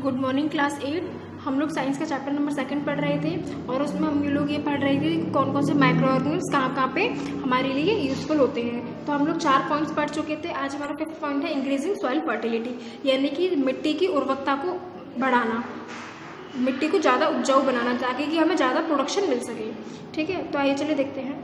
Good morning class 8। हम लोग science का चैप्टर नंबर 2 पढ़ रहे थे और उसमें हम लोग ये पढ़ रहे थे कौन कौन से माइक्रो ऑर्गेनिज्म कहाँ पे हमारे लिए यूजफुल होते हैं। तो हम लोग 4 पॉइंट्स पढ़ चुके थे। आज हमारा 5th पॉइंट है इंक्रीजिंग सॉइल फर्टिलिटी, यानी कि मिट्टी की उर्वरकता को बढ़ाना, मिट्टी को ज़्यादा उपजाऊ बनाना ताकि कि हमें ज़्यादा प्रोडक्शन मिल सके। ठीक है, तो आइए चलिए देखते हैं।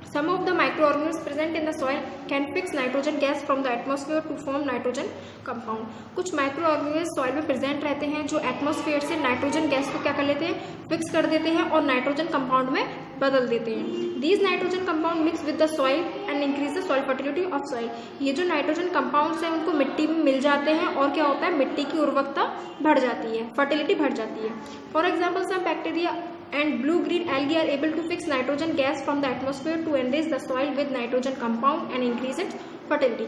Some of the microorganisms present in the soil can fix nitrogen gas from the atmosphere to form nitrogen compound। कुछ माइक्रो ऑर्गेनिज्म सॉइल में प्रेजेंट रहते हैं जो एटमॉस्फेयर से नाइट्रोजन गैस को क्या कर लेते हैं, फिक्स कर देते हैं और नाइट्रोजन कंपाउंड में बदल देते हैं। These nitrogen compound mix with the soil and increase the soil fertility of soil. ये जो नाइट्रोजन कंपाउंड्स हैं उनको मिट्टी में मिल जाते हैं और क्या होता है, मिट्टी की उर्वरकता बढ़ जाती है, फर्टिलिटी बढ़ जाती है। For example some bacteria and blue-green algae are able to fix nitrogen gas from the atmosphere to enrich the soil with nitrogen compound and increase its fertility।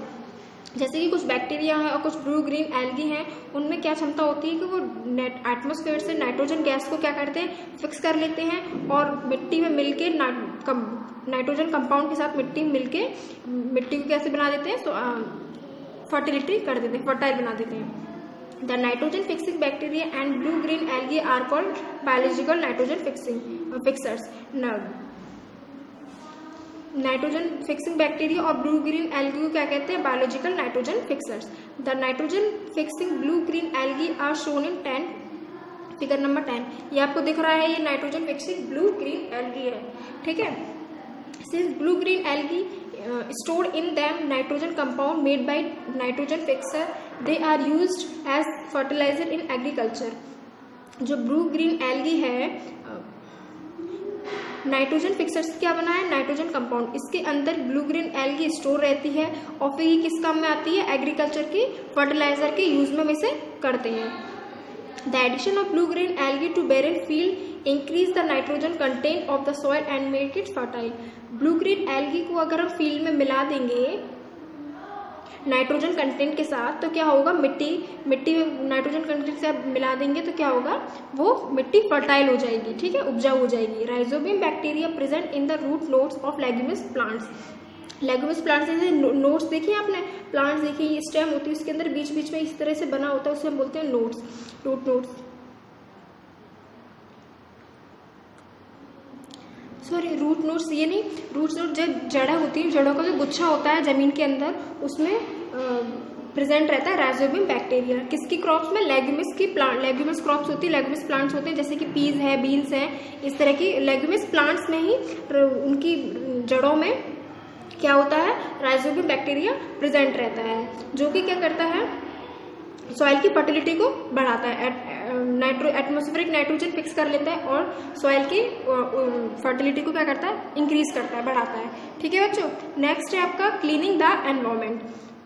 जैसे कि कुछ बैक्टीरिया हैं और कुछ ब्लू ग्रीन एल्गी हैं, उनमें क्या क्षमता होती है कि वो एटमॉस्फेयर से नाइट्रोजन गैस को क्या करते हैं, फिक्स कर लेते हैं और मिट्टी में मिलके नाइट्रोजन कंपाउंड के साथ मिट्टी मिलके मिट्टी को कैसे बना देते हैं, फर्टिलिटी कर देते हैं, फर्टाइल बना देते हैं। The nitrogen fixing bacteria and blue-green algae are called biological nitrogen fixers। Nitrogen fixing bacteria और ब्लू ग्रीन एल्गी को क्या कहते हैं, biological nitrogen fixers. The nitrogen fixing blue green algae are shown in 10 figure number 10। ये आपको दिख रहा है, ये nitrogen fixing blue green algae है। ठीक है, since blue green algae stored in them nitrogen compound made by nitrogen fixer, they are used as fertilizer in agriculture। जो ब्लू ग्रीन एल्गी है, नाइट्रोजन फिक्सर्स क्या बना है, नाइट्रोजन कंपाउंड, इसके अंदर ब्लू ग्रीन एल्गी स्टोर रहती है और फिर ये किस काम में आती है, एग्रीकल्चर की फर्टिलाइजर के यूज में से करते हैं। The addition of blue-green algae to barren field increase the nitrogen content of the soil and make it fertile। Blue-green algae को अगर हम फील्ड में मिला देंगे नाइट्रोजन कंटेंट के साथ तो क्या होगा, मिट्टी में नाइट्रोजन कंटेंट से मिला देंगे तो क्या होगा, वो मिट्टी फर्टाइल हो जाएगी। ठीक है, उपजाऊ हो जाएगी। Rhizobium bacteria present in the root nodes of leguminous plants. Leguminous plants जैसे नोड्स देखिए आपने, प्लांट्स देखिए, ये स्टेम होती है, उसके अंदर बीच बीच में इस तरह से बना होता है, उसे हम बोलते हैं nodes, root nodes. Sorry, root nodes ये नहीं, रूट नोड जो जड़ होती है, जड़ों का जो गुच्छा होता है जमीन के अंदर, उसमें प्रेजेंट रहता है राइजोबियम बैक्टीरिया। किसकी क्रॉप्स में, लेग्यूमिनस की प्लांट, लेग्यूमिनस क्रॉप्स होती है, लेग्यूमिनस प्लांट्स होते हैं, जैसे कि पीज है, बीन्स है, इस तरह की लेग्यूमिनस प्लांट्स में ही उनकी जड़ों में क्या होता है, राइजोबियम बैक्टीरिया प्रेजेंट रहता है, जो कि क्या करता है, सॉइल की फर्टिलिटी को बढ़ाता है। एटमॉस्फेरिक नाइट्रोजन फिक्स कर लेता है और सॉइल की फर्टिलिटी को क्या करता है, इंक्रीज करता है, बढ़ाता है। ठीक है बच्चों, नेक्स्ट है आपका क्लीनिंग द एनवायरमेंट।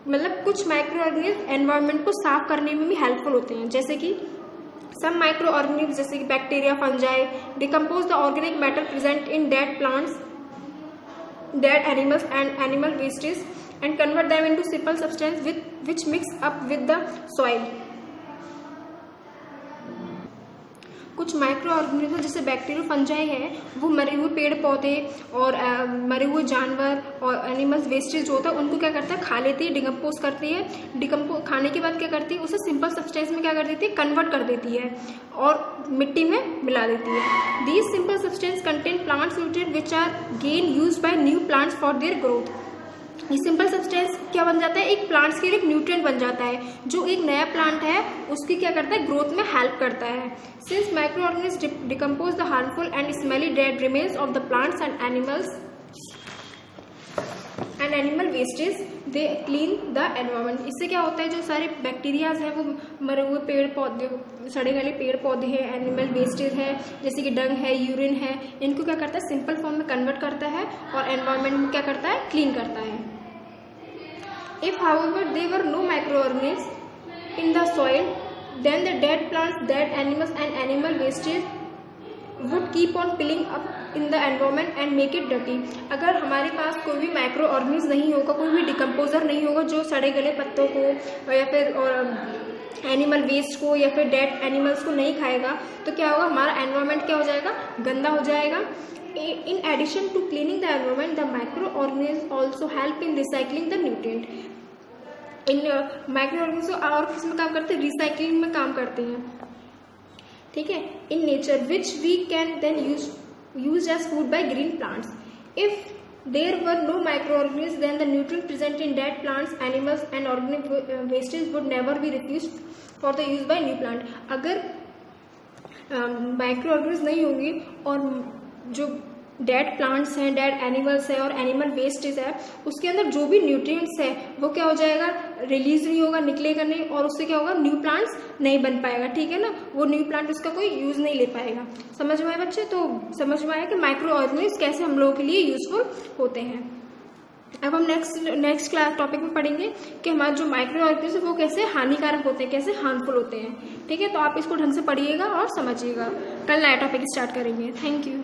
मतलब कुछ माइक्रो ऑर्गेनिज्म एनवायरमेंट को साफ करने में भी हेल्पफुल होते हैं, जैसे कि सम माइक्रो ऑर्गेनिज्म जैसे कि bacteria, fungi decompose the organic matter present in dead plants, dead animals and animal wastes and convert them into simple substance which mix up with the soil। कुछ माइक्रो ऑर्गेनिज्म जैसे bacteria, fungi है, वो मरे हुए पेड़ पौधे और मरे हुए जानवर और एनिमल्स वेस्टेज जो होता है उनको क्या करता है, खा लेती है, डिकम्पोज करती है। खाने के बाद क्या करती है, उसे सिंपल सब्सटेंस में क्या कर देती है, कन्वर्ट कर देती है और मिट्टी में मिला देती है। These simple substance contain plants nutrient which are gain used by new plants for their growth. ये सिंपल सब्सटेंस क्या बन जाता है, एक प्लांट्स के लिए एक न्यूट्रिएंट बन जाता है, जो एक नया प्लांट है उसकी क्या करता है, ग्रोथ में हेल्प करता है। Since micro organism decompose the harmful and smelly dead remains of the plants and animal wastage, they clean the environment. इससे क्या होता है, जो सारे बैक्टीरियाज हैं वो मरे हुए पेड़ पौधे, सड़े गले पेड़ पौधे हैं, एनिमल वेस्टेज है जैसे कि डंग है, यूरिन है, इनको क्या करता है, सिंपल फॉर्म में कन्वर्ट करता है और एनवायरमेंट में क्या करता है, क्लीन करता है। If however there were no microorganisms in the soil, then the dead plants, dead animals and animal wastage would keep on piling up in the environment and make it dirty। अगर हमारे पास कोई भी micro organism नहीं होगा, कोई भी decomposer नहीं होगा जो सड़े गले पत्तों को या फिर एनिमल वेस्ट को या फिर डेड एनिमल्स को नहीं खाएगा, तो क्या होगा, हमारा एनवायरमेंट क्या हो जाएगा, गंदा हो जाएगा। In addition to cleaning the environment, the microorganisms also help in recycling the nutrient। In micro organism और किसमें काम करते हैं, रिसाइकलिंग में काम करते हैं, ठीक है, in nature which we can then use as food by green plants. If there were no microorganisms, then the nutrients present in dead plants, animals and organic wastage would never be refused for the use by new plant। अगर micro organism नहीं होंगे और जो dead plants हैं, dead animals है और animal wastage है, उसके अंदर जो भी न्यूट्रिएंट्स है वो क्या हो जाएगा, रिलीज नहीं होगा, निकलेगा नहीं, और उससे क्या होगा, न्यू प्लांट्स नहीं बन पाएगा, ठीक है ना, वो न्यू प्लांट उसका कोई यूज नहीं ले पाएगा। समझ में आया बच्चे? तो समझ में आया कि माइक्रो ऑर्गेनिज्म कैसे हम लोगों के लिए यूजफुल होते हैं। अब हम नेक्स्ट क्लास टॉपिक में पढ़ेंगे कि हमारे जो माइक्रो ऑर्गेनिज्म है वो कैसे हानिकारक होते हैं, कैसे हार्मफुल होते हैं, ठीक है। तो आप इसको ढंग से पढ़िएगा और समझिएगा। कल नया टॉपिक स्टार्ट करेंगे। Thank you.